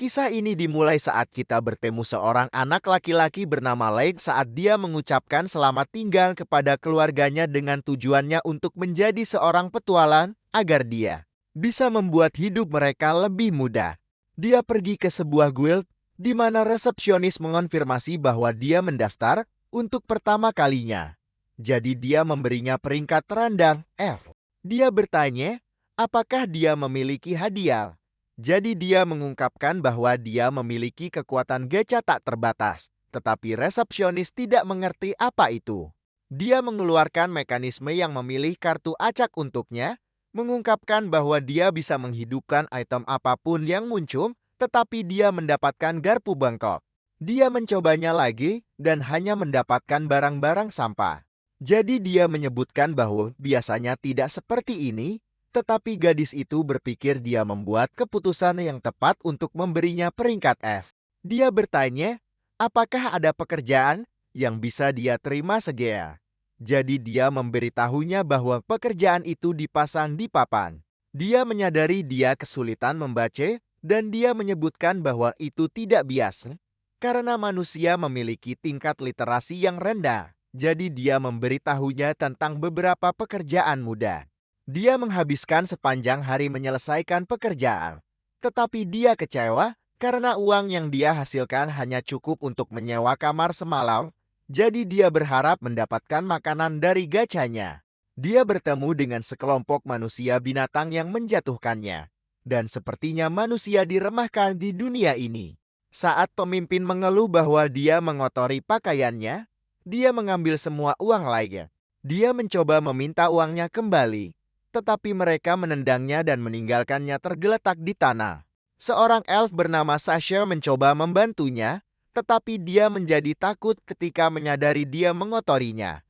Kisah ini dimulai saat kita bertemu seorang anak laki-laki bernama Lake saat dia mengucapkan selamat tinggal kepada keluarganya dengan tujuannya untuk menjadi seorang petualang agar dia bisa membuat hidup mereka lebih mudah. Dia pergi ke sebuah guild di mana resepsionis mengonfirmasi bahwa dia mendaftar untuk pertama kalinya. Jadi dia memberinya peringkat terendah F. Dia bertanya, apakah dia memiliki hadiah? Jadi dia mengungkapkan bahwa dia memiliki kekuatan gacha tak terbatas, tetapi resepsionis tidak mengerti apa itu. Dia mengeluarkan mekanisme yang memilih kartu acak untuknya, mengungkapkan bahwa dia bisa menghidupkan item apapun yang muncul, tetapi dia mendapatkan garpu bengkok. Dia mencobanya lagi dan hanya mendapatkan barang-barang sampah. Jadi dia menyebutkan bahwa biasanya tidak seperti ini, tetapi gadis itu berpikir dia membuat keputusan yang tepat untuk memberinya peringkat F. Dia bertanya, apakah ada pekerjaan yang bisa dia terima segera. Jadi dia memberitahunya bahwa pekerjaan itu dipasang di papan. Dia menyadari dia kesulitan membaca dan dia menyebutkan bahwa itu tidak biasa karena manusia memiliki tingkat literasi yang rendah. Jadi dia memberitahunya tentang beberapa pekerjaan mudah. Dia menghabiskan sepanjang hari menyelesaikan pekerjaan. Tetapi dia kecewa karena uang yang dia hasilkan hanya cukup untuk menyewa kamar semalam. Jadi dia berharap mendapatkan makanan dari gacanya. Dia bertemu dengan sekelompok manusia binatang yang menjatuhkannya. Dan sepertinya manusia diremehkan di dunia ini. Saat pemimpin mengeluh bahwa dia mengotori pakaiannya, dia mengambil semua uang lainnya. Dia mencoba meminta uangnya kembali, tetapi mereka menendangnya dan meninggalkannya tergeletak di tanah. Seorang elf bernama Sasha mencoba membantunya, tetapi dia menjadi takut ketika menyadari dia mengotorinya.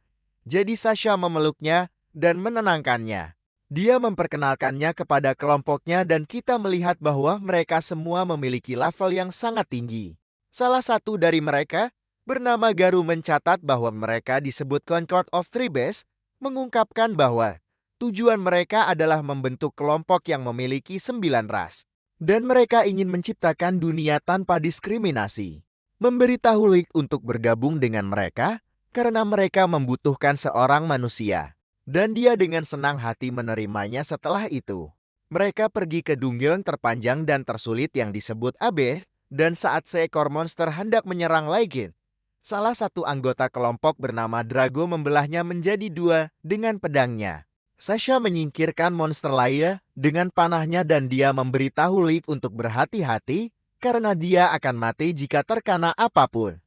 Jadi Sasha memeluknya dan menenangkannya. Dia memperkenalkannya kepada kelompoknya dan kita melihat bahwa mereka semua memiliki level yang sangat tinggi. Salah satu dari mereka, bernama Garu mencatat bahwa mereka disebut Concord of Tribes, mengungkapkan bahwa tujuan mereka adalah membentuk kelompok yang memiliki 9 ras. Dan mereka ingin menciptakan dunia tanpa diskriminasi. Memberitahu Lik untuk bergabung dengan mereka karena mereka membutuhkan seorang manusia. Dan dia dengan senang hati menerimanya setelah itu. Mereka pergi ke dungeon terpanjang dan tersulit yang disebut Abyss, dan saat seekor monster hendak menyerang Legion, salah satu anggota kelompok bernama Drago membelahnya menjadi dua dengan pedangnya. Sasha menyingkirkan monster lainnya dengan panahnya dan dia memberitahu Lik untuk berhati-hati karena dia akan mati jika terkena apapun.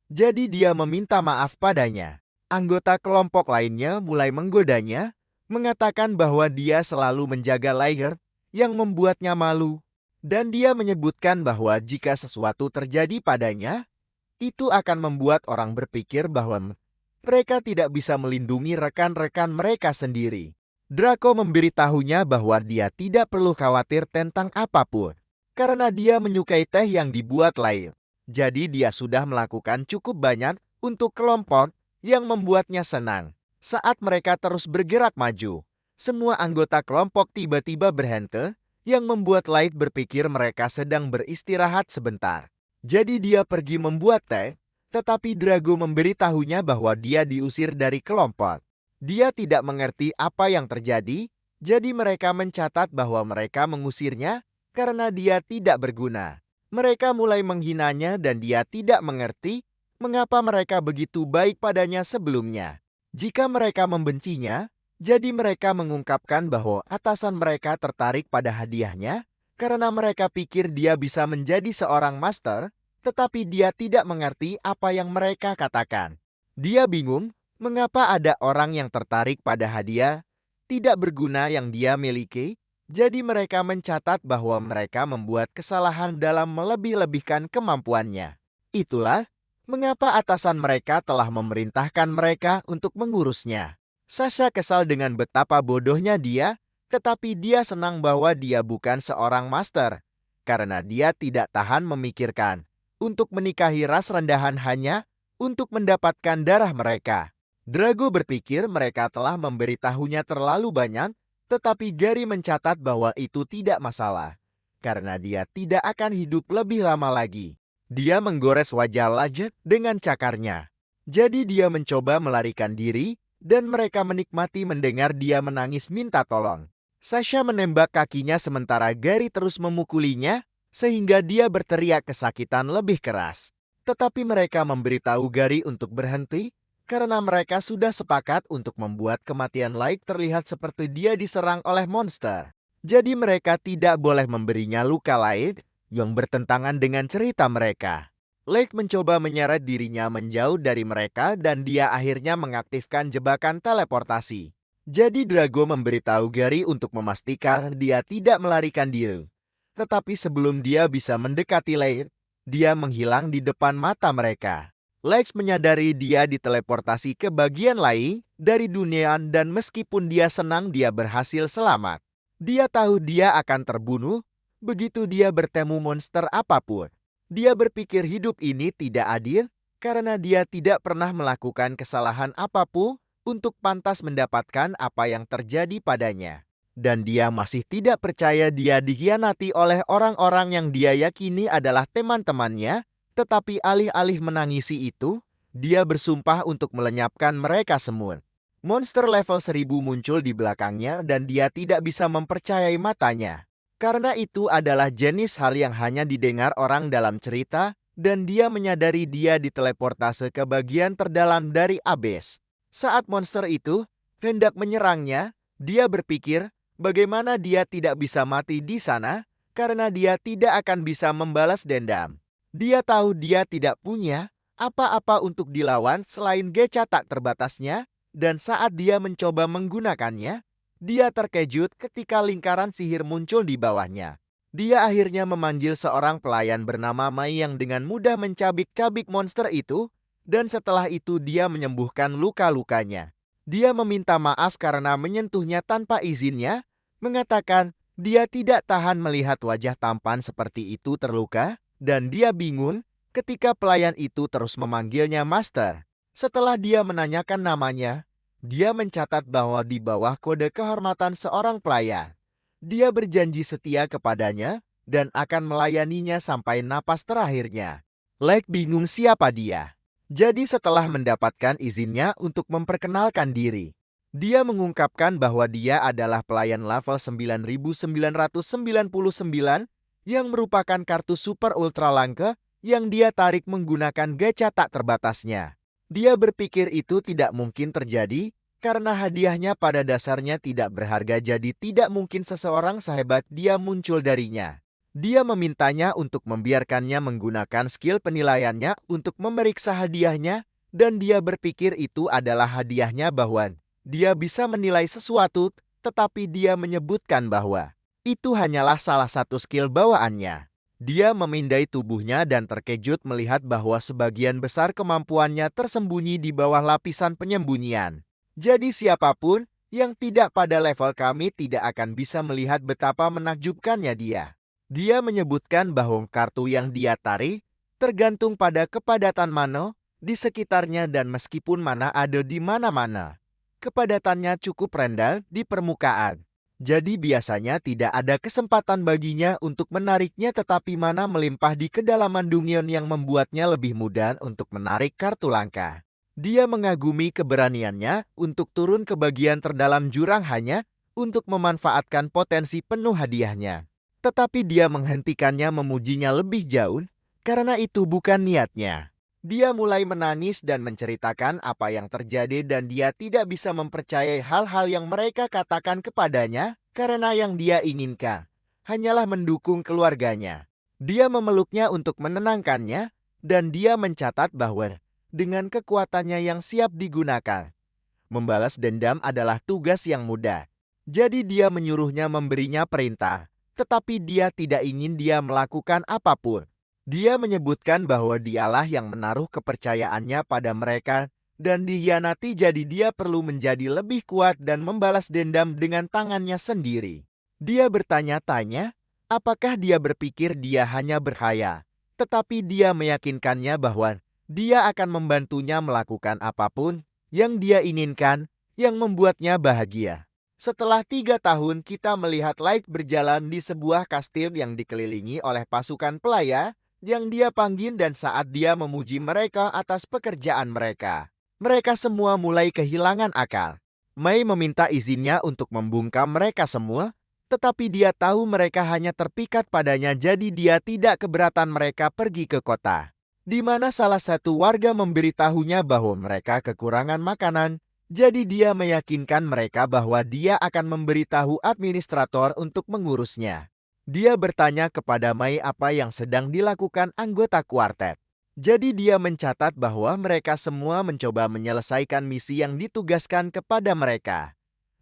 Jadi dia meminta maaf padanya. Anggota kelompok lainnya mulai menggodanya, mengatakan bahwa dia selalu menjaga Liger yang membuatnya malu. Dan dia menyebutkan bahwa jika sesuatu terjadi padanya, itu akan membuat orang berpikir bahwa mereka tidak bisa melindungi rekan-rekan mereka sendiri. Draco memberitahunya bahwa dia tidak perlu khawatir tentang apapun, karena dia menyukai teh yang dibuat Liger. Jadi dia sudah melakukan cukup banyak untuk kelompok yang membuatnya senang. Saat mereka terus bergerak maju, semua anggota kelompok tiba-tiba berhenti, yang membuat Light berpikir mereka sedang beristirahat sebentar. Jadi dia pergi membuat teh, tetapi Drago memberitahunya bahwa dia diusir dari kelompok. Dia tidak mengerti apa yang terjadi, jadi mereka mencatat bahwa mereka mengusirnya karena dia tidak berguna. Mereka mulai menghinanya dan dia tidak mengerti mengapa mereka begitu baik padanya sebelumnya. Jika mereka membencinya, jadi mereka mengungkapkan bahwa atasan mereka tertarik pada hadiahnya karena mereka pikir dia bisa menjadi seorang master, tetapi dia tidak mengerti apa yang mereka katakan. Dia bingung mengapa ada orang yang tertarik pada hadiah tidak berguna yang dia miliki, jadi mereka mencatat bahwa mereka membuat kesalahan dalam melebih-lebihkan kemampuannya. Itulah mengapa atasan mereka telah memerintahkan mereka untuk mengurusnya. Sasha kesal dengan betapa bodohnya dia, tetapi dia senang bahwa dia bukan seorang master, karena dia tidak tahan memikirkan untuk menikahi ras rendahan hanya untuk mendapatkan darah mereka. Drago berpikir mereka telah memberitahunya terlalu banyak, tetapi Gary mencatat bahwa itu tidak masalah, karena dia tidak akan hidup lebih lama lagi. Dia menggores wajah Lajet dengan cakarnya. Jadi dia mencoba melarikan diri, dan mereka menikmati mendengar dia menangis minta tolong. Sasha menembak kakinya sementara Gary terus memukulinya, sehingga dia berteriak kesakitan lebih keras. Tetapi mereka memberitahu Gary untuk berhenti, karena mereka sudah sepakat untuk membuat kematian Lake terlihat seperti dia diserang oleh monster. Jadi mereka tidak boleh memberinya luka lain yang bertentangan dengan cerita mereka. Lake mencoba menyeret dirinya menjauh dari mereka dan dia akhirnya mengaktifkan jebakan teleportasi. Jadi Drago memberitahu Gary untuk memastikan dia tidak melarikan diri. Tetapi sebelum dia bisa mendekati Lake, dia menghilang di depan mata mereka. Lex menyadari dia diteleportasi ke bagian lain dari dunia dan meskipun dia senang dia berhasil selamat. Dia tahu dia akan terbunuh begitu dia bertemu monster apapun. Dia berpikir hidup ini tidak adil karena dia tidak pernah melakukan kesalahan apapun untuk pantas mendapatkan apa yang terjadi padanya. Dan dia masih tidak percaya dia dikhianati oleh orang-orang yang dia yakini adalah teman-temannya, tetapi alih-alih menangisi itu, dia bersumpah untuk melenyapkan mereka semua. Monster level 1000 muncul di belakangnya dan dia tidak bisa mempercayai matanya. Karena itu adalah jenis hal yang hanya didengar orang dalam cerita, dan dia menyadari dia diteleportase ke bagian terdalam dari Abyss. Saat monster itu hendak menyerangnya, dia berpikir bagaimana dia tidak bisa mati di sana, karena dia tidak akan bisa membalas dendam. Dia tahu dia tidak punya apa-apa untuk dilawan selain geca tak terbatasnya, dan saat dia mencoba menggunakannya, dia terkejut ketika lingkaran sihir muncul di bawahnya. Dia akhirnya memanggil seorang pelayan bernama Mai yang dengan mudah mencabik-cabik monster itu, dan setelah itu dia menyembuhkan luka-lukanya. Dia meminta maaf karena menyentuhnya tanpa izinnya, mengatakan dia tidak tahan melihat wajah tampan seperti itu terluka, dan dia bingung ketika pelayan itu terus memanggilnya Master. Setelah dia menanyakan namanya, dia mencatat bahwa di bawah kode kehormatan seorang pelayan. Dia berjanji setia kepadanya dan akan melayaninya sampai napas terakhirnya. Lake bingung siapa dia. Jadi setelah mendapatkan izinnya untuk memperkenalkan diri, dia mengungkapkan bahwa dia adalah pelayan level 9999 yang merupakan kartu super ultra langka yang dia tarik menggunakan gacha tak terbatasnya. Dia berpikir itu tidak mungkin terjadi karena hadiahnya pada dasarnya tidak berharga, jadi tidak mungkin seseorang sehebat dia muncul darinya. Dia memintanya untuk membiarkannya menggunakan skill penilaiannya untuk memeriksa hadiahnya, dan dia berpikir itu adalah hadiahnya bahwa dia bisa menilai sesuatu, tetapi dia menyebutkan bahwa itu hanyalah salah satu skill bawaannya. Dia memindai tubuhnya dan terkejut melihat bahwa sebagian besar kemampuannya tersembunyi di bawah lapisan penyembunyian. Jadi siapapun yang tidak pada level kami tidak akan bisa melihat betapa menakjubkannya dia. Dia menyebutkan bahwa kartu yang dia tarik tergantung pada kepadatan mana di sekitarnya dan meskipun mana ada di mana-mana, kepadatannya cukup rendah di permukaan. Jadi biasanya tidak ada kesempatan baginya untuk menariknya, tetapi mana melimpah di kedalaman dunia yang membuatnya lebih mudah untuk menarik kartu langka. Dia mengagumi keberaniannya untuk turun ke bagian terdalam jurang hanya untuk memanfaatkan potensi penuh hadiahnya. Tetapi dia menghentikannya memujinya lebih jauh, karena itu bukan niatnya. Dia mulai menangis dan menceritakan apa yang terjadi dan dia tidak bisa mempercayai hal-hal yang mereka katakan kepadanya karena yang dia inginkan hanyalah mendukung keluarganya. Dia memeluknya untuk menenangkannya dan dia mencatat bahwa dengan kekuatannya yang siap digunakan, membalas dendam adalah tugas yang mudah. Jadi dia menyuruhnya memberinya perintah, tetapi dia tidak ingin dia melakukan apapun. Dia menyebutkan bahwa dialah yang menaruh kepercayaannya pada mereka dan dikhianati, jadi dia perlu menjadi lebih kuat dan membalas dendam dengan tangannya sendiri. Dia bertanya-tanya, apakah dia berpikir dia hanya berhayal, tetapi dia meyakinkannya bahwa dia akan membantunya melakukan apapun yang dia inginkan yang membuatnya bahagia. Setelah 3 tahun kita melihat Light berjalan di sebuah kastil yang dikelilingi oleh pasukan pelaya yang dia panggil dan saat dia memuji mereka atas pekerjaan mereka. Mereka semua mulai kehilangan akal. Mei meminta izinnya untuk membungkam mereka semua, tetapi dia tahu mereka hanya terpikat padanya jadi dia tidak keberatan mereka pergi ke kota. Di mana salah satu warga memberitahunya bahwa mereka kekurangan makanan. Jadi dia meyakinkan mereka bahwa dia akan memberitahu administrator untuk mengurusnya. Dia bertanya kepada Mai apa yang sedang dilakukan anggota kuartet. Jadi dia mencatat bahwa mereka semua mencoba menyelesaikan misi yang ditugaskan kepada mereka.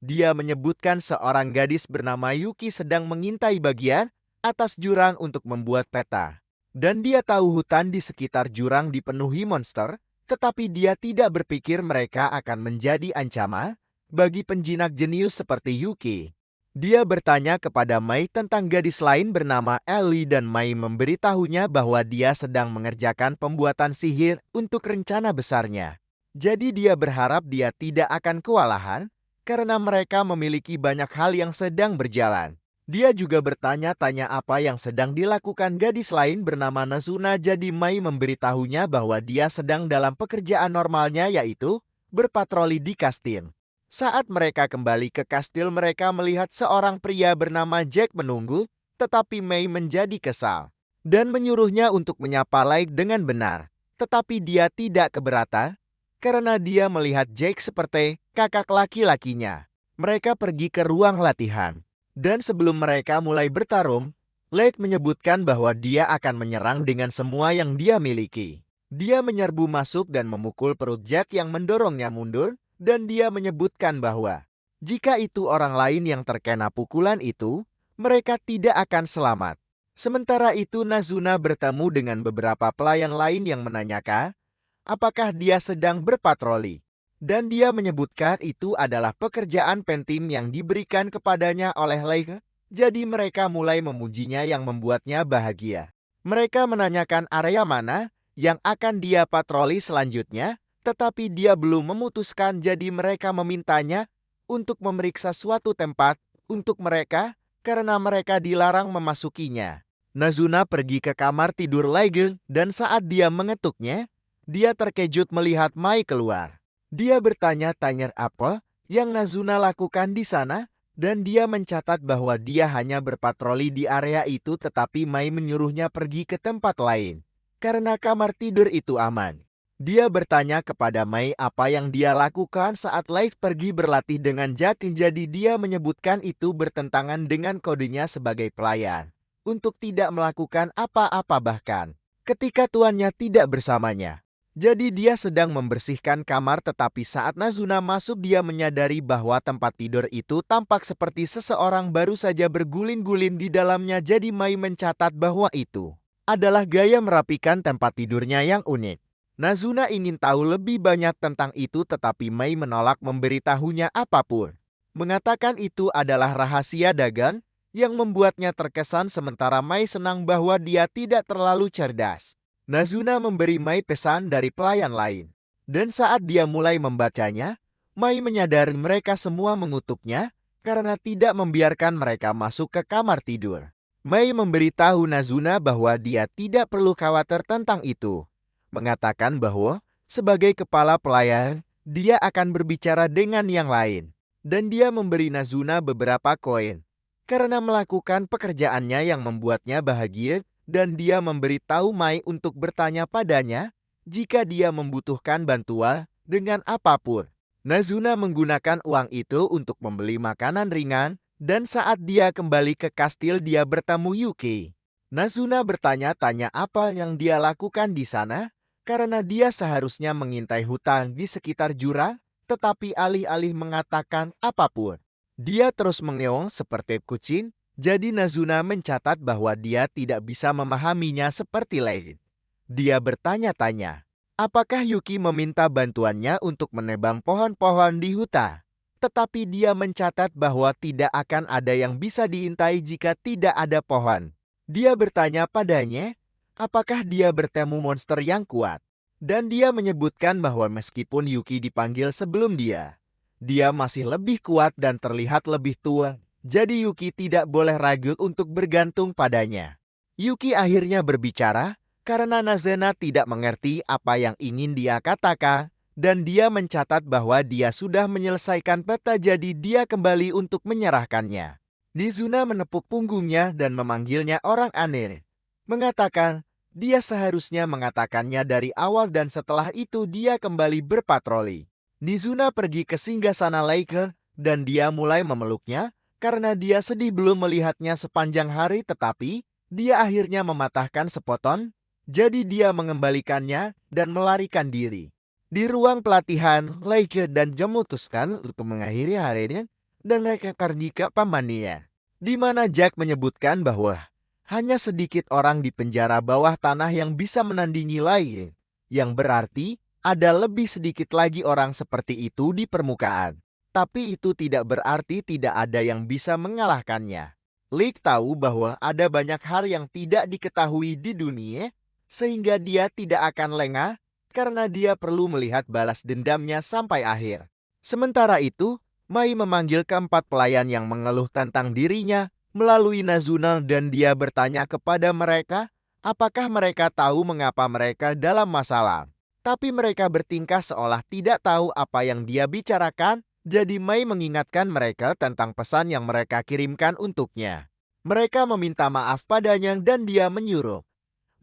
Dia menyebutkan seorang gadis bernama Yuki sedang mengintai bagian atas jurang untuk membuat peta. Dan dia tahu hutan di sekitar jurang dipenuhi monster, tetapi dia tidak berpikir mereka akan menjadi ancaman bagi penjinak jenius seperti Yuki. Dia bertanya kepada Mai tentang gadis lain bernama Ellie dan Mai memberitahunya bahwa dia sedang mengerjakan pembuatan sihir untuk rencana besarnya. Jadi dia berharap dia tidak akan kewalahan karena mereka memiliki banyak hal yang sedang berjalan. Dia juga bertanya-tanya apa yang sedang dilakukan gadis lain bernama Nazuna jadi Mai memberitahunya bahwa dia sedang dalam pekerjaan normalnya yaitu berpatroli di kastil. Saat mereka kembali ke kastil mereka melihat seorang pria bernama Jack menunggu, tetapi Mai menjadi kesal dan menyuruhnya untuk menyapa Light dengan benar. Tetapi dia tidak keberatan karena dia melihat Jack seperti kakak laki-lakinya. Mereka pergi ke ruang latihan. Dan sebelum mereka mulai bertarung, Light menyebutkan bahwa dia akan menyerang dengan semua yang dia miliki. Dia menyerbu masuk dan memukul perut Jack yang mendorongnya mundur, dan dia menyebutkan bahwa jika itu orang lain yang terkena pukulan itu, mereka tidak akan selamat. Sementara itu Nazuna bertemu dengan beberapa pelayan lain yang menanyakan apakah dia sedang berpatroli. Dan dia menyebutkan itu adalah pekerjaan penting yang diberikan kepadanya oleh Leigh. Jadi mereka mulai memujinya yang membuatnya bahagia. Mereka menanyakan area mana yang akan dia patroli selanjutnya, tetapi dia belum memutuskan jadi mereka memintanya untuk memeriksa suatu tempat untuk mereka karena mereka dilarang memasukinya. Nazuna pergi ke kamar tidur Leigh dan saat dia mengetuknya, dia terkejut melihat Mai keluar. Dia bertanya-tanya apa yang Nazuna lakukan di sana, dan dia mencatat bahwa dia hanya berpatroli di area itu tetapi Mai menyuruhnya pergi ke tempat lain, karena kamar tidur itu aman. Dia bertanya kepada Mai apa yang dia lakukan saat Light pergi berlatih dengan Jack, jadi dia menyebutkan itu bertentangan dengan kodenya sebagai pelayan, untuk tidak melakukan apa-apa bahkan ketika tuannya tidak bersamanya. Jadi dia sedang membersihkan kamar tetapi saat Nazuna masuk dia menyadari bahwa tempat tidur itu tampak seperti seseorang baru saja berguling-guling di dalamnya jadi Mai mencatat bahwa itu adalah gaya merapikan tempat tidurnya yang unik. Nazuna ingin tahu lebih banyak tentang itu tetapi Mai menolak memberitahunya apapun. Mengatakan itu adalah rahasia dagang yang membuatnya terkesan sementara Mai senang bahwa dia tidak terlalu cerdas. Nazuna memberi Mai pesan dari pelayan lain. Dan saat dia mulai membacanya, Mai menyadari mereka semua mengutuknya karena tidak membiarkan mereka masuk ke kamar tidur. Mai memberitahu Nazuna bahwa dia tidak perlu khawatir tentang itu. Mengatakan bahwa sebagai kepala pelayan, dia akan berbicara dengan yang lain. Dan dia memberi Nazuna beberapa koin karena melakukan pekerjaannya yang membuatnya bahagia. Dan dia memberitahu Mai untuk bertanya padanya jika dia membutuhkan bantuan dengan apapun. Nazuna menggunakan uang itu untuk membeli makanan ringan dan saat dia kembali ke kastil dia bertemu Yuki. Nazuna bertanya-tanya apa yang dia lakukan di sana karena dia seharusnya mengintai hutan di sekitar jurang, tetapi alih-alih mengatakan apapun, dia terus mengeong seperti kucing. Jadi Nazuna mencatat bahwa dia tidak bisa memahaminya seperti lain. Dia bertanya-tanya, apakah Yuki meminta bantuannya untuk menebang pohon-pohon di hutan? Tetapi dia mencatat bahwa tidak akan ada yang bisa diintai jika tidak ada pohon. Dia bertanya padanya, apakah dia bertemu monster yang kuat? Dan dia menyebutkan bahwa meskipun Yuki dipanggil sebelum dia Dia masih lebih kuat dan terlihat lebih tua, jadi Yuki tidak boleh ragu untuk bergantung padanya. Yuki akhirnya berbicara, karena Nazena tidak mengerti apa yang ingin dia katakan, dan dia mencatat bahwa dia sudah menyelesaikan peta jadi dia kembali untuk menyerahkannya. Nizuna menepuk punggungnya dan memanggilnya orang aneh. Mengatakan, dia seharusnya mengatakannya dari awal dan setelah itu dia kembali berpatroli. Nizuna pergi ke singgasana Laker dan dia mulai memeluknya karena dia sedih belum melihatnya sepanjang hari tetapi dia akhirnya mematahkan sepotong, jadi dia mengembalikannya dan melarikan diri. Di ruang pelatihan, Laker dan Jom memutuskan untuk mengakhiri harinya dan mereka pergi ke pamannya, di mana Jack menyebutkan bahwa hanya sedikit orang di penjara bawah tanah yang bisa menandingi Lai, yang berarti ada lebih sedikit lagi orang seperti itu di permukaan. Tapi itu tidak berarti tidak ada yang bisa mengalahkannya. Leek tahu bahwa ada banyak hal yang tidak diketahui di dunia, sehingga dia tidak akan lengah karena dia perlu melihat balas dendamnya sampai akhir. Sementara itu, Mai memanggil keempat pelayan yang mengeluh tentang dirinya melalui Nazuna dan dia bertanya kepada mereka, apakah mereka tahu mengapa mereka dalam masalah. Tapi mereka bertingkah seolah tidak tahu apa yang dia bicarakan, jadi Mai mengingatkan mereka tentang pesan yang mereka kirimkan untuknya. Mereka meminta maaf padanya dan dia menyuruh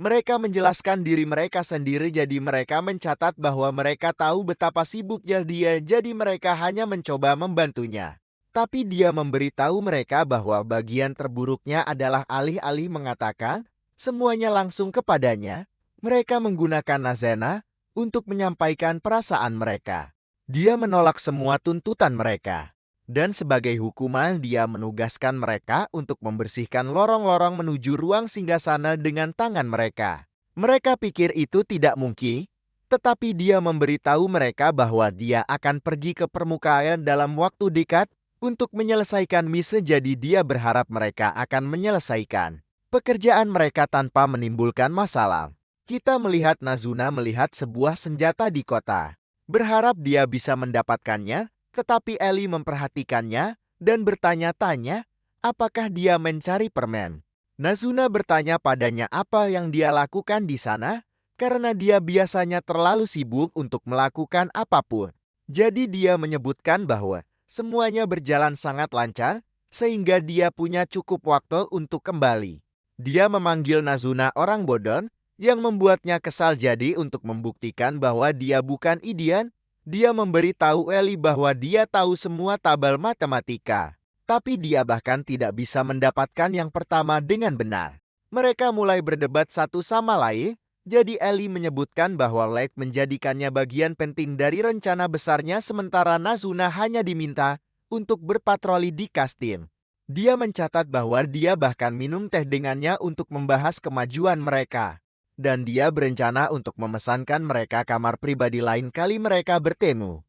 mereka menjelaskan diri mereka sendiri, jadi mereka mencatat bahwa mereka tahu betapa sibuknya dia, jadi mereka hanya mencoba membantunya. Tapi dia memberitahu mereka bahwa bagian terburuknya adalah alih-alih mengatakan semuanya langsung kepadanya, mereka menggunakan Nazena untuk menyampaikan perasaan mereka. Dia menolak semua tuntutan mereka. Dan sebagai hukuman dia menugaskan mereka untuk membersihkan lorong-lorong menuju ruang singgasana dengan tangan mereka. Mereka pikir itu tidak mungkin, tetapi dia memberitahu mereka bahwa dia akan pergi ke permukaan dalam waktu dekat untuk menyelesaikan misi, jadi dia berharap mereka akan menyelesaikan pekerjaan mereka tanpa menimbulkan masalah. Kita melihat Nazuna melihat sebuah senjata di kota. Berharap dia bisa mendapatkannya, tetapi Ellie memperhatikannya dan bertanya-tanya apakah dia mencari permen. Nazuna bertanya padanya apa yang dia lakukan di sana, karena dia biasanya terlalu sibuk untuk melakukan apapun. Jadi dia menyebutkan bahwa semuanya berjalan sangat lancar, sehingga dia punya cukup waktu untuk kembali. Dia memanggil Nazuna orang bodoh, yang membuatnya kesal, jadi untuk membuktikan bahwa dia bukan idiot, dia memberitahu Ellie bahwa dia tahu semua tabel matematika. Tapi dia bahkan tidak bisa mendapatkan yang pertama dengan benar. Mereka mulai berdebat satu sama lain, jadi Ellie menyebutkan bahwa Lake menjadikannya bagian penting dari rencana besarnya sementara Nazuna hanya diminta untuk berpatroli di kastil. Dia mencatat bahwa dia bahkan minum teh dengannya untuk membahas kemajuan mereka. Dan dia berencana untuk memesankan mereka kamar pribadi lain kali mereka bertemu.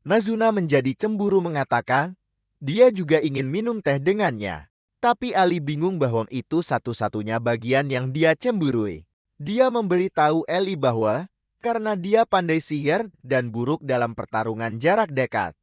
Nazuna menjadi cemburu mengatakan, dia juga ingin minum teh dengannya. Tapi Ali bingung bahwa itu satu-satunya bagian yang dia cemburui. Dia memberitahu Ellie bahwa, karena dia pandai sihir dan buruk dalam pertarungan jarak dekat,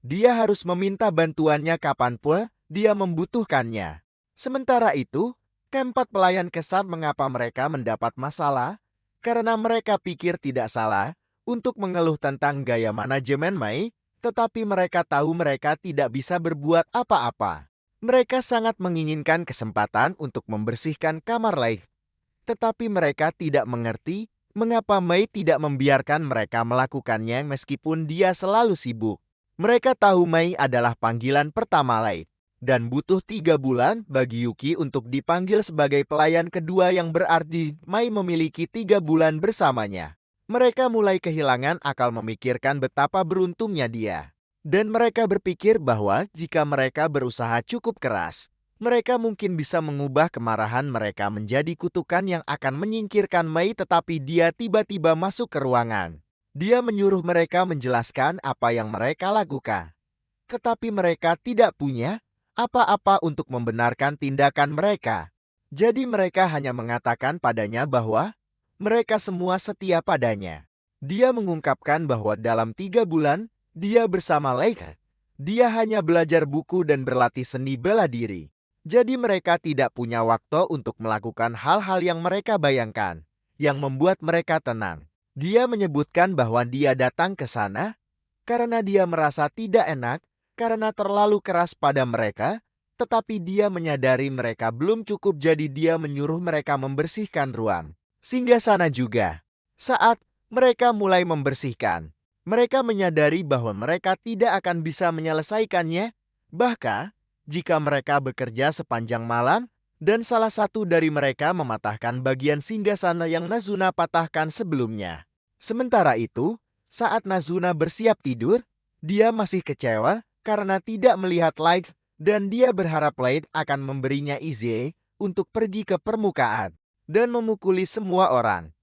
dia harus meminta bantuannya kapanpun dia membutuhkannya. Sementara itu, keempat pelayan kesal mengapa mereka mendapat masalah, karena mereka pikir tidak salah untuk mengeluh tentang gaya manajemen Mai, tetapi mereka tahu mereka tidak bisa berbuat apa-apa. Mereka sangat menginginkan kesempatan untuk membersihkan kamar lain, tetapi mereka tidak mengerti mengapa Mai tidak membiarkan mereka melakukannya meskipun dia selalu sibuk. Mereka tahu Mai adalah panggilan pertama lain. Dan butuh 3 bulan bagi Yuki untuk dipanggil sebagai pelayan kedua, yang berarti Mai memiliki 3 bulan bersamanya. Mereka mulai kehilangan akal memikirkan betapa beruntungnya dia. Dan mereka berpikir bahwa jika mereka berusaha cukup keras, mereka mungkin bisa mengubah kemarahan mereka menjadi kutukan yang akan menyingkirkan Mai, tetapi dia tiba-tiba masuk ke ruangan. Dia menyuruh mereka menjelaskan apa yang mereka lakukan. Tetapi mereka tidak punya apa-apa untuk membenarkan tindakan mereka. Jadi mereka hanya mengatakan padanya bahwa mereka semua setia padanya. Dia mengungkapkan bahwa dalam 3 bulan, Dia bersama Lake. Dia hanya belajar buku dan berlatih seni bela diri. Jadi mereka tidak punya waktu untuk melakukan hal-hal yang mereka bayangkan, yang membuat mereka tenang. Dia menyebutkan bahwa dia datang ke sana karena dia merasa tidak enak, karena terlalu keras pada mereka, tetapi dia menyadari mereka belum cukup jadi dia menyuruh mereka membersihkan ruang. Singgah sana juga. Saat mereka mulai membersihkan, mereka menyadari bahwa mereka tidak akan bisa menyelesaikannya, bahkan jika mereka bekerja sepanjang malam, dan salah satu dari mereka mematahkan bagian singgasana yang Nazuna patahkan sebelumnya. Sementara itu, saat Nazuna bersiap tidur, dia masih kecewa karena tidak melihat Light dan dia berharap Light akan memberinya izin untuk pergi ke permukaan dan memukuli semua orang.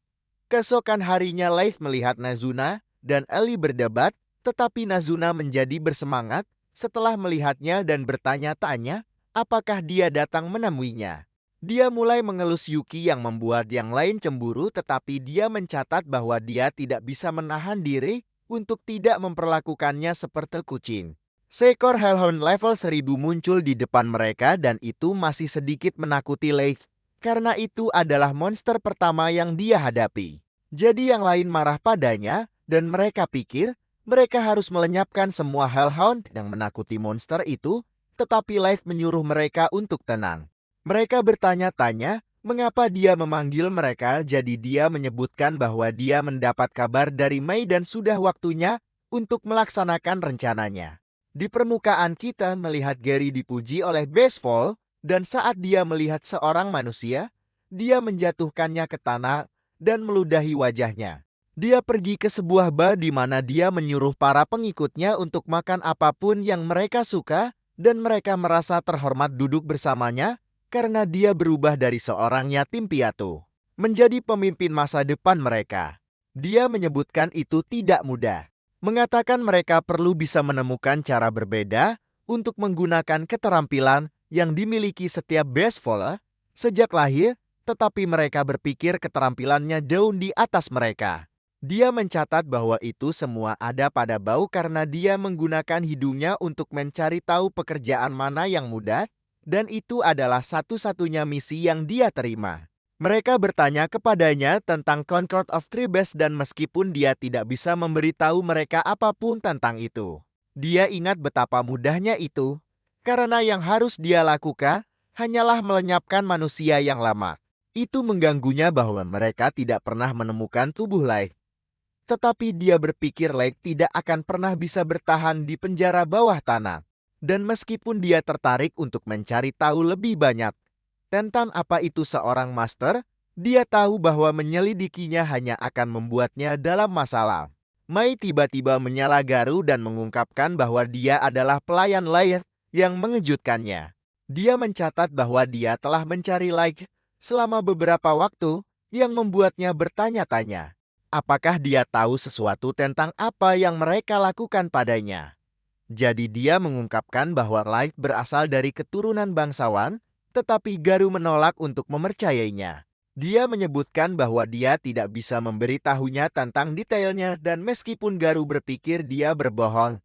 Keesokan harinya Light melihat Nazuna dan Ellie berdebat, tetapi Nazuna menjadi bersemangat setelah melihatnya dan bertanya-tanya apakah dia datang menemuinya. Dia mulai mengelus Yuki yang membuat yang lain cemburu, tetapi dia mencatat bahwa dia tidak bisa menahan diri untuk tidak memperlakukannya seperti kucing. Seekor hellhound level 1000 muncul di depan mereka dan itu masih sedikit menakuti Leigh, karena itu adalah monster pertama yang dia hadapi. Jadi yang lain marah padanya dan mereka pikir mereka harus melenyapkan semua hellhound yang menakuti monster itu, tetapi Leigh menyuruh mereka untuk tenang. Mereka bertanya-tanya mengapa dia memanggil mereka, jadi dia menyebutkan bahwa dia mendapat kabar dari Mei dan sudah waktunya untuk melaksanakan rencananya. Di permukaan kita melihat Gary dipuji oleh Basefall, dan saat dia melihat seorang manusia, dia menjatuhkannya ke tanah dan meludahi wajahnya. Dia pergi ke sebuah bar di mana dia menyuruh para pengikutnya untuk makan apapun yang mereka suka, dan mereka merasa terhormat duduk bersamanya, karena dia berubah dari seorang yatim piatu menjadi pemimpin masa depan mereka. Dia menyebutkan itu tidak mudah. Mengatakan mereka perlu bisa menemukan cara berbeda untuk menggunakan keterampilan yang dimiliki setiap baseballer sejak lahir, tetapi mereka berpikir keterampilannya jauh di atas mereka. Dia mencatat bahwa itu semua ada pada Bau karena dia menggunakan hidungnya untuk mencari tahu pekerjaan mana yang mudah, dan itu adalah satu-satunya misi yang dia terima. Mereka bertanya kepadanya tentang Concord of Tribes dan meskipun dia tidak bisa memberitahu mereka apapun tentang itu, dia ingat betapa mudahnya itu, karena yang harus dia lakukan hanyalah melenyapkan manusia yang lama. Itu mengganggunya bahwa mereka tidak pernah menemukan tubuh Light. Tetapi dia berpikir Light tidak akan pernah bisa bertahan di penjara bawah tanah. Dan meskipun dia tertarik untuk mencari tahu lebih banyak tentang apa itu seorang master, dia tahu bahwa menyelidikinya hanya akan membuatnya dalam masalah. Mai tiba-tiba menyala Garu dan mengungkapkan bahwa dia adalah pelayan Light yang mengejutkannya. Dia mencatat bahwa dia telah mencari Light selama beberapa waktu yang membuatnya bertanya-tanya. Apakah dia tahu sesuatu tentang apa yang mereka lakukan padanya? Jadi dia mengungkapkan bahwa Light berasal dari keturunan bangsawan, tetapi Garu menolak untuk mempercayainya. Dia menyebutkan bahwa dia tidak bisa memberitahunya tentang detailnya dan meskipun Garu berpikir dia berbohong,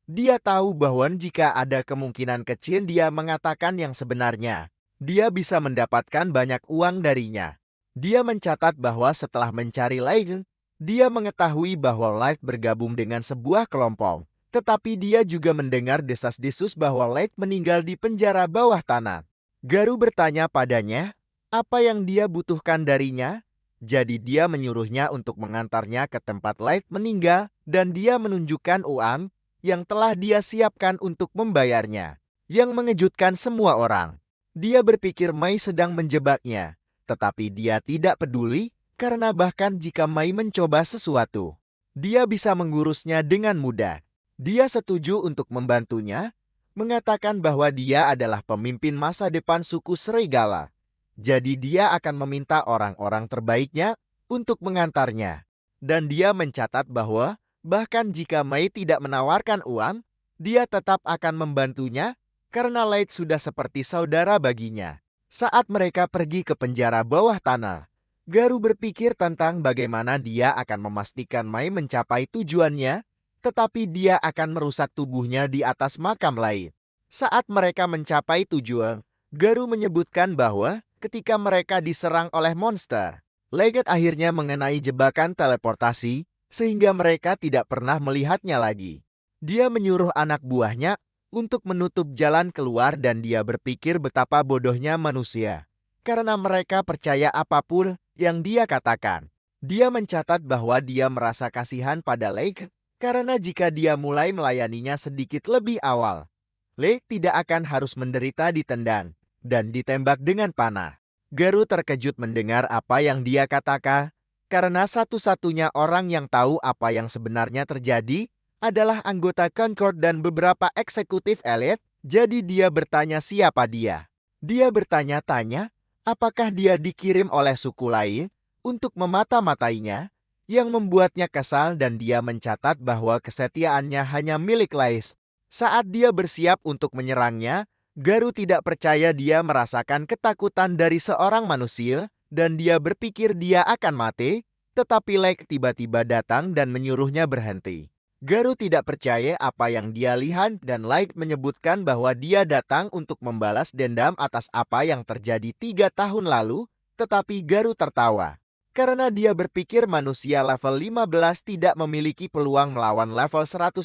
dia tahu bahwa jika ada kemungkinan kecil dia mengatakan yang sebenarnya, dia bisa mendapatkan banyak uang darinya. Dia mencatat bahwa setelah mencari Light, dia mengetahui bahwa Light bergabung dengan sebuah kelompok. Tetapi dia juga mendengar desas-desus bahwa Light meninggal di penjara bawah tanah. Garu bertanya padanya, apa yang dia butuhkan darinya? Jadi dia menyuruhnya untuk mengantarnya ke tempat Light meninggal dan dia menunjukkan uang yang telah dia siapkan untuk membayarnya. Yang mengejutkan semua orang. Dia berpikir Mai sedang menjebaknya, tetapi dia tidak peduli karena bahkan jika Mai mencoba sesuatu, dia bisa mengurusnya dengan mudah. Dia setuju untuk membantunya, mengatakan bahwa dia adalah pemimpin masa depan suku Serigala. Jadi dia akan meminta orang-orang terbaiknya untuk mengantarnya. Dan dia mencatat bahwa bahkan jika Mai tidak menawarkan uang, dia tetap akan membantunya karena Light sudah seperti saudara baginya. Saat mereka pergi ke penjara bawah tanah, Garu berpikir tentang bagaimana dia akan memastikan Mai mencapai tujuannya, tetapi dia akan merusak tubuhnya di atas makam lain. Saat mereka mencapai tujuan, Garu menyebutkan bahwa ketika mereka diserang oleh monster, Leggett akhirnya mengenai jebakan teleportasi, sehingga mereka tidak pernah melihatnya lagi. Dia menyuruh anak buahnya untuk menutup jalan keluar dan dia berpikir betapa bodohnya manusia. Karena mereka percaya apapun yang dia katakan. Dia mencatat bahwa dia merasa kasihan pada Leggett, karena jika dia mulai melayaninya sedikit lebih awal, Leggett tidak akan harus menderita ditendang dan ditembak dengan panah. Garu terkejut mendengar apa yang dia katakan, karena satu-satunya orang yang tahu apa yang sebenarnya terjadi adalah anggota Concord dan beberapa eksekutif elit, jadi dia bertanya siapa dia. Dia bertanya-tanya, apakah dia dikirim oleh suku lain untuk memata-matainya, yang membuatnya kesal dan dia mencatat bahwa kesetiaannya hanya milik Lais. Saat dia bersiap untuk menyerangnya, Garu tidak percaya dia merasakan ketakutan dari seorang manusia, dan dia berpikir dia akan mati, tetapi Lake tiba-tiba datang dan menyuruhnya berhenti. Garu tidak percaya apa yang dia lihat dan Light menyebutkan bahwa dia datang untuk membalas dendam atas apa yang terjadi 3 tahun lalu, tetapi Garu tertawa. Karena dia berpikir manusia level 15 tidak memiliki peluang melawan level 150.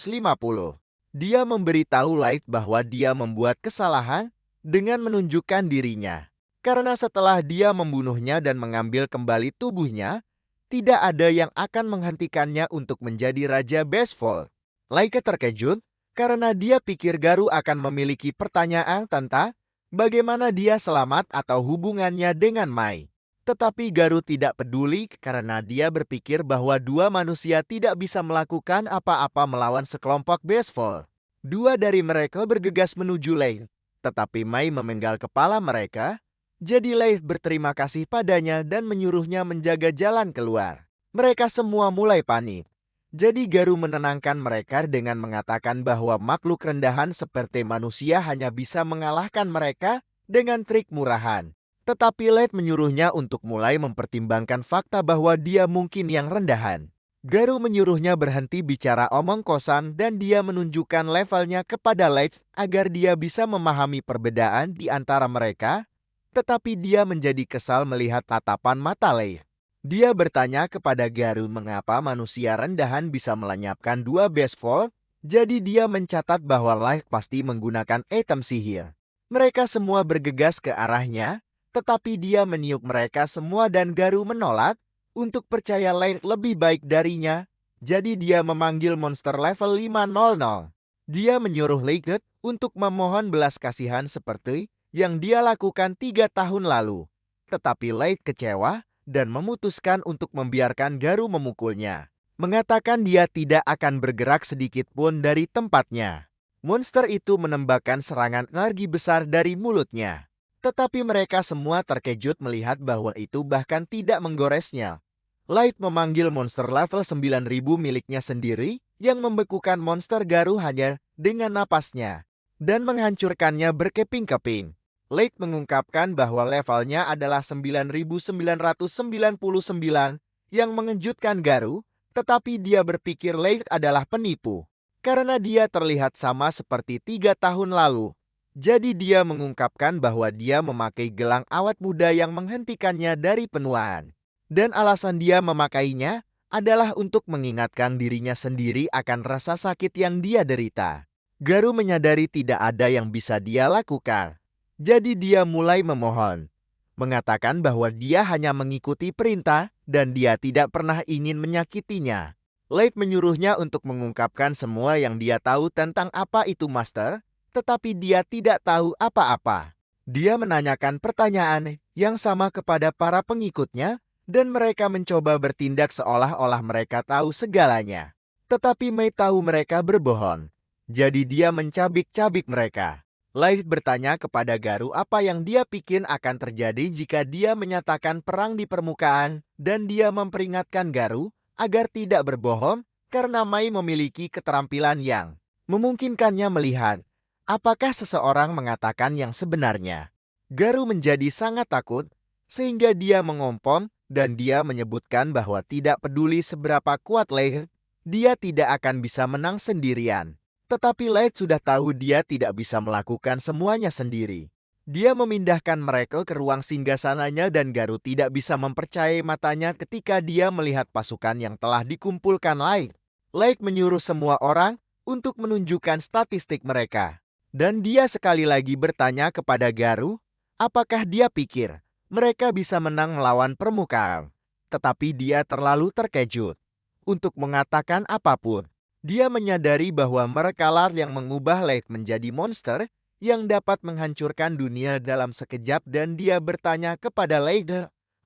Dia memberitahu Light bahwa dia membuat kesalahan dengan menunjukkan dirinya. Karena setelah dia membunuhnya dan mengambil kembali tubuhnya, tidak ada yang akan menghentikannya untuk menjadi Raja Basefall. Light terkejut karena dia pikir Garu akan memiliki pertanyaan tentang bagaimana dia selamat atau hubungannya dengan Mai. Tetapi Garu tidak peduli karena dia berpikir bahwa dua manusia tidak bisa melakukan apa-apa melawan sekelompok Basefall. Dua dari mereka bergegas menuju Lei, tetapi Mai memenggal kepala mereka, jadi Lei berterima kasih padanya dan menyuruhnya menjaga jalan keluar. Mereka semua mulai panik. Jadi Garu menenangkan mereka dengan mengatakan bahwa makhluk rendahan seperti manusia hanya bisa mengalahkan mereka dengan trik murahan. Tetapi Light menyuruhnya untuk mulai mempertimbangkan fakta bahwa dia mungkin yang rendahan. Garu menyuruhnya berhenti bicara omong kosong dan dia menunjukkan levelnya kepada Light agar dia bisa memahami perbedaan di antara mereka, tetapi dia menjadi kesal melihat tatapan mata Light. Dia bertanya kepada Garu mengapa manusia rendahan bisa melenyapkan dua Basefall, jadi dia mencatat bahwa Light pasti menggunakan item sihir. Mereka semua bergegas ke arahnya, tetapi dia meniup mereka semua dan Garu menolak untuk percaya Light lebih baik darinya. Jadi dia memanggil monster level 500. Dia menyuruh Light untuk memohon belas kasihan seperti yang dia lakukan 3 tahun lalu. Tetapi Light kecewa dan memutuskan untuk membiarkan Garu memukulnya. Mengatakan dia tidak akan bergerak sedikit pun dari tempatnya. Monster itu menembakkan serangan energi besar dari mulutnya. Tetapi mereka semua terkejut melihat bahwa itu bahkan tidak menggoresnya. Light memanggil monster level 9000 miliknya sendiri yang membekukan monster Garu hanya dengan napasnya dan menghancurkannya berkeping-keping. Light mengungkapkan bahwa levelnya adalah 9999 yang mengejutkan Garu, tetapi dia berpikir Light adalah penipu karena dia terlihat sama seperti 3 tahun lalu. Jadi dia mengungkapkan bahwa dia memakai gelang awet muda yang menghentikannya dari penuaan. Dan alasan dia memakainya adalah untuk mengingatkan dirinya sendiri akan rasa sakit yang dia derita. Garu menyadari tidak ada yang bisa dia lakukan. Jadi dia mulai memohon, mengatakan bahwa dia hanya mengikuti perintah dan dia tidak pernah ingin menyakitinya. Light menyuruhnya untuk mengungkapkan semua yang dia tahu tentang apa itu Master, tetapi dia tidak tahu apa-apa. Dia menanyakan pertanyaan yang sama kepada para pengikutnya, dan mereka mencoba bertindak seolah-olah mereka tahu segalanya. Tetapi Mei tahu mereka berbohong. Jadi dia mencabik-cabik mereka. Light bertanya kepada Garu apa yang dia pikir akan terjadi jika dia menyatakan perang di permukaan, dan dia memperingatkan Garu agar tidak berbohong karena Mei memiliki keterampilan yang memungkinkannya melihat apakah seseorang mengatakan yang sebenarnya. Garu menjadi sangat takut, sehingga dia mengompom dan dia menyebutkan bahwa tidak peduli seberapa kuat Light, Dia tidak akan bisa menang sendirian. Tetapi Light sudah tahu dia tidak bisa melakukan semuanya sendiri. Dia memindahkan mereka ke ruang singgasananya dan Garou tidak bisa mempercayai matanya ketika dia melihat pasukan yang telah dikumpulkan Light. Light menyuruh semua orang untuk menunjukkan statistik mereka. Dan dia sekali lagi bertanya kepada Garou, apakah dia pikir mereka bisa menang melawan permukaan. Tetapi dia terlalu terkejut untuk mengatakan apapun. Dia menyadari bahwa merekalah yang mengubah Light menjadi monster yang dapat menghancurkan dunia dalam sekejap dan dia bertanya kepada Light,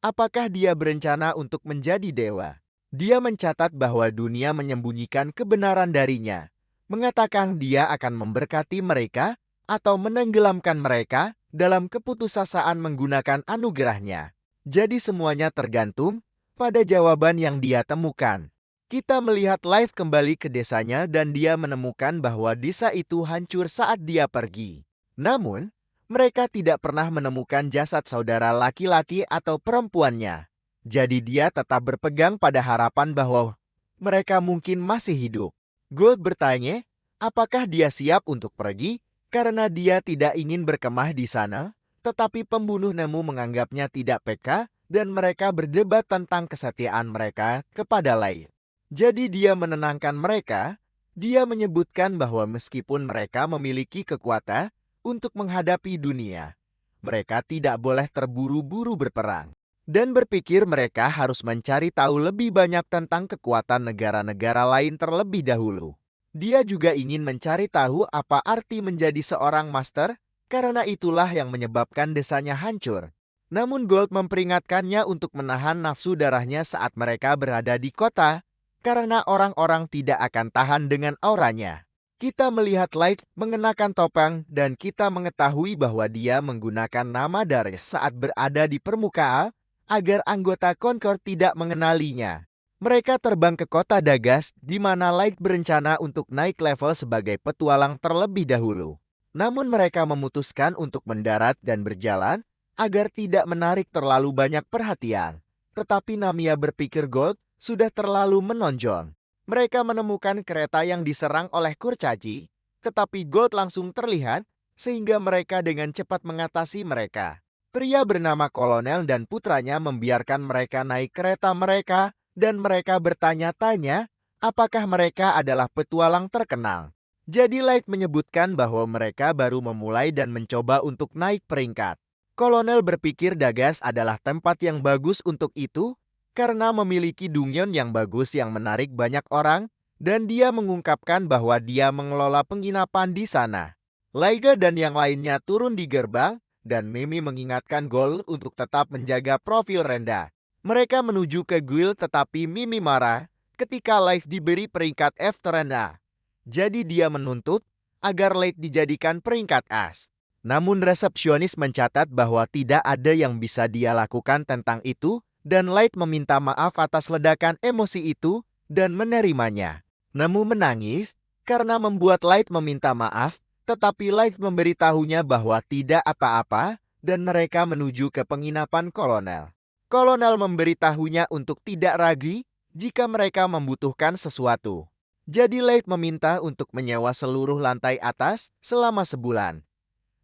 apakah dia berencana untuk menjadi dewa. Dia mencatat bahwa dunia menyembunyikan kebenaran darinya, mengatakan dia akan memberkati mereka atau menenggelamkan mereka dalam keputusasaan menggunakan anugerahnya. Jadi semuanya tergantung pada jawaban yang dia temukan. Kita melihat Light kembali ke desanya dan dia menemukan bahwa desa itu hancur saat dia pergi. Namun, mereka tidak pernah menemukan jasad saudara laki-laki atau perempuannya. Jadi dia tetap berpegang pada harapan bahwa mereka mungkin masih hidup. Gold bertanya, apakah dia siap untuk pergi karena dia tidak ingin berkemah di sana? Tetapi pembunuh Nemu menganggapnya tidak peka dan mereka berdebat tentang kesetiaan mereka kepada Light. Jadi dia menenangkan mereka. Dia menyebutkan bahwa meskipun mereka memiliki kekuatan untuk menghadapi dunia, mereka tidak boleh terburu-buru berperang. Dan berpikir mereka harus mencari tahu lebih banyak tentang kekuatan negara-negara lain terlebih dahulu. Dia juga ingin mencari tahu apa arti menjadi seorang master, karena itulah yang menyebabkan desanya hancur. Namun Gold memperingatkannya untuk menahan nafsu darahnya saat mereka berada di kota, karena orang-orang tidak akan tahan dengan auranya. Kita melihat Light mengenakan topeng dan kita mengetahui bahwa dia menggunakan nama Darius saat berada di permukaan agar anggota Concord tidak mengenalinya. Mereka terbang ke kota Dagas di mana Light berencana untuk naik level sebagai petualang terlebih dahulu. Namun mereka memutuskan untuk mendarat dan berjalan agar tidak menarik terlalu banyak perhatian. Tetapi Namia berpikir Gold sudah terlalu menonjol. Mereka menemukan kereta yang diserang oleh kurcaci, tetapi Gold langsung terlihat sehingga mereka dengan cepat mengatasi mereka. Pria bernama Kolonel dan putranya membiarkan mereka naik kereta mereka dan mereka bertanya-tanya apakah mereka adalah petualang terkenal. Jadi Light menyebutkan bahwa mereka baru memulai dan mencoba untuk naik peringkat. Kolonel berpikir Dagas adalah tempat yang bagus untuk itu, karena memiliki dungeon yang bagus yang menarik banyak orang, dan dia mengungkapkan bahwa dia mengelola penginapan di sana. Laiga dan yang lainnya turun di gerbang, dan Mimi mengingatkan Gold untuk tetap menjaga profil rendah. Mereka menuju ke guild tetapi Mimi marah ketika Light diberi peringkat F terendah. Jadi dia menuntut agar Light dijadikan peringkat as. Namun resepsionis mencatat bahwa tidak ada yang bisa dia lakukan tentang itu, dan Light meminta maaf atas ledakan emosi itu dan menerimanya. Nemu menangis karena membuat Light meminta maaf, tetapi Light memberitahunya bahwa tidak apa-apa dan mereka menuju ke penginapan Kolonel. Kolonel memberitahunya untuk tidak ragu jika mereka membutuhkan sesuatu. Jadi Light meminta untuk menyewa seluruh lantai atas selama sebulan.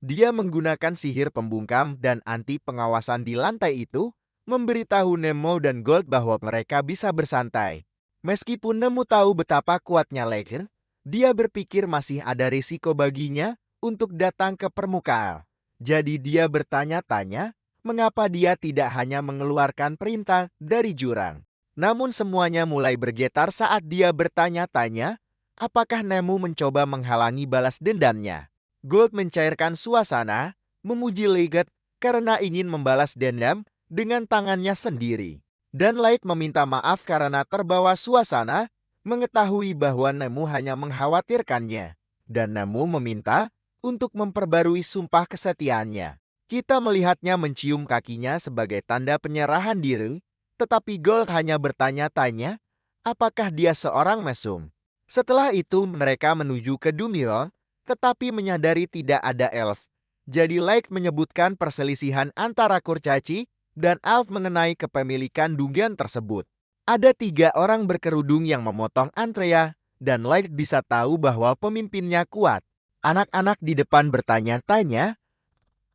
Dia menggunakan sihir pembungkam dan anti pengawasan di lantai itu, memberitahu Nemo dan Gold bahwa mereka bisa bersantai. Meskipun Nemo tahu betapa kuatnya Light, dia berpikir masih ada risiko baginya untuk datang ke permukaan. Jadi dia bertanya-tanya mengapa dia tidak hanya mengeluarkan perintah dari jurang. Namun semuanya mulai bergetar saat dia bertanya-tanya apakah Nemo mencoba menghalangi balas dendamnya. Gold mencairkan suasana, memuji Light karena ingin membalas dendam dengan tangannya sendiri. Dan Light meminta maaf karena terbawa suasana, mengetahui bahwa Nemu hanya mengkhawatirkannya. Dan Nemu meminta untuk memperbarui sumpah kesetiaannya. Kita melihatnya mencium kakinya sebagai tanda penyerahan diri, tetapi Gold hanya bertanya-tanya, apakah dia seorang mesum. Setelah itu mereka menuju ke Dumio, tetapi menyadari tidak ada elf. Jadi Light menyebutkan perselisihan antara kurcaci dan elf mengenai kepemilikan dungeon tersebut. Ada 3 orang berkerudung yang memotong antrean, dan Light bisa tahu bahwa pemimpinnya kuat. Anak-anak di depan bertanya-tanya,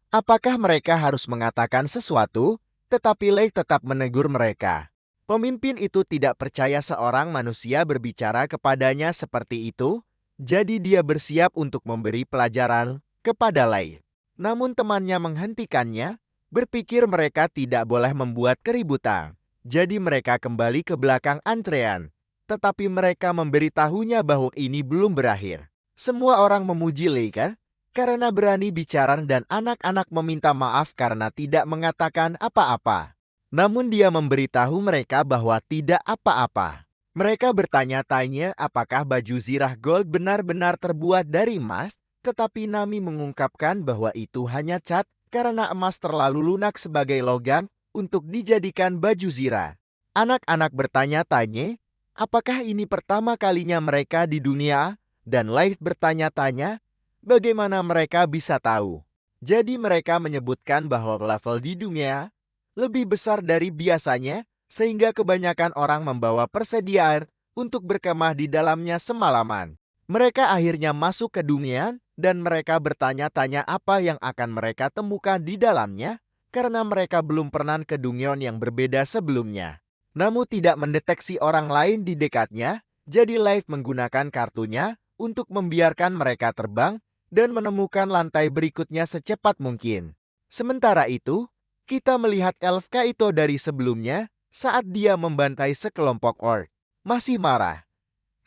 apakah mereka harus mengatakan sesuatu, tetapi Light tetap menegur mereka. Pemimpin itu tidak percaya seorang manusia berbicara kepadanya seperti itu, jadi dia bersiap untuk memberi pelajaran kepada Light. Namun temannya menghentikannya, berpikir mereka tidak boleh membuat keributan. Jadi mereka kembali ke belakang antrean. Tetapi mereka memberitahunya bahwa ini belum berakhir. Semua orang memuji Leika karena berani bicara dan anak-anak meminta maaf karena tidak mengatakan apa-apa. Namun dia memberitahu mereka bahwa tidak apa-apa. Mereka bertanya-tanya apakah baju zirah gold benar-benar terbuat dari emas, tetapi Nami mengungkapkan bahwa itu hanya cat karena emas terlalu lunak sebagai logam untuk dijadikan baju zirah. Anak-anak bertanya-tanya, apakah ini pertama kalinya mereka di dunia? Dan Light bertanya-tanya, bagaimana mereka bisa tahu? Jadi mereka menyebutkan bahwa level di dunia lebih besar dari biasanya, sehingga kebanyakan orang membawa persediaan untuk berkemah di dalamnya semalaman. Mereka akhirnya masuk ke dunia, dan mereka bertanya-tanya apa yang akan mereka temukan di dalamnya, karena mereka belum pernah ke dunia yang berbeda sebelumnya. Namun tidak mendeteksi orang lain di dekatnya, jadi Light menggunakan kartunya untuk membiarkan mereka terbang dan menemukan lantai berikutnya secepat mungkin. Sementara itu, kita melihat elf Kaito dari sebelumnya saat dia membantai sekelompok orc. Masih marah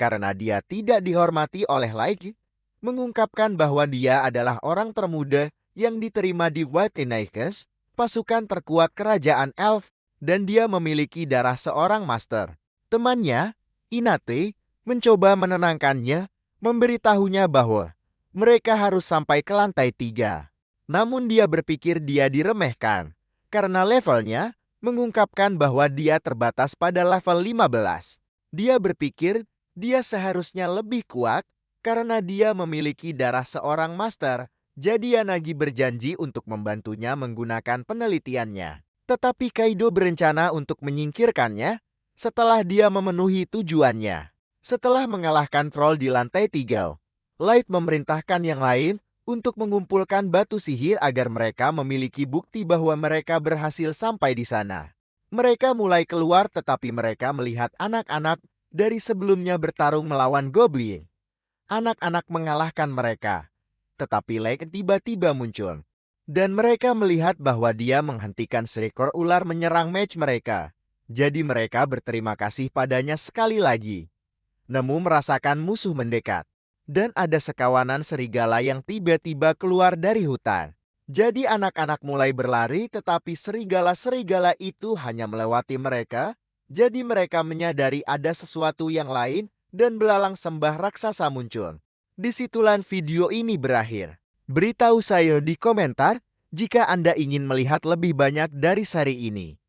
karena dia tidak dihormati oleh Light, mengungkapkan bahwa dia adalah orang termuda yang diterima di White Iniques, pasukan terkuat kerajaan elf, dan dia memiliki darah seorang master. Temannya, Inate, mencoba menenangkannya, memberitahunya bahwa mereka harus sampai ke lantai 3. Namun dia berpikir dia diremehkan, karena levelnya mengungkapkan bahwa dia terbatas pada level 15. Dia berpikir dia seharusnya lebih kuat karena dia memiliki darah seorang master, jadi Yanagi berjanji untuk membantunya menggunakan penelitiannya. Tetapi Kaido berencana untuk menyingkirkannya setelah dia memenuhi tujuannya. Setelah mengalahkan troll di lantai 3, Light memerintahkan yang lain untuk mengumpulkan batu sihir agar mereka memiliki bukti bahwa mereka berhasil sampai di sana. Mereka mulai keluar tetapi mereka melihat anak-anak dari sebelumnya bertarung melawan goblin. Anak-anak mengalahkan mereka, tetapi Light tiba-tiba muncul. Dan mereka melihat bahwa dia menghentikan seekor ular menyerang match mereka. Jadi mereka berterima kasih padanya sekali lagi. Nemu merasakan musuh mendekat. Dan ada sekawanan serigala yang tiba-tiba keluar dari hutan. Jadi anak-anak mulai berlari tetapi serigala-serigala itu hanya melewati mereka. Jadi mereka menyadari ada sesuatu yang lain dan belalang sembah raksasa muncul. Disitulah video ini berakhir. Beritahu saya di komentar jika Anda ingin melihat lebih banyak dari seri ini.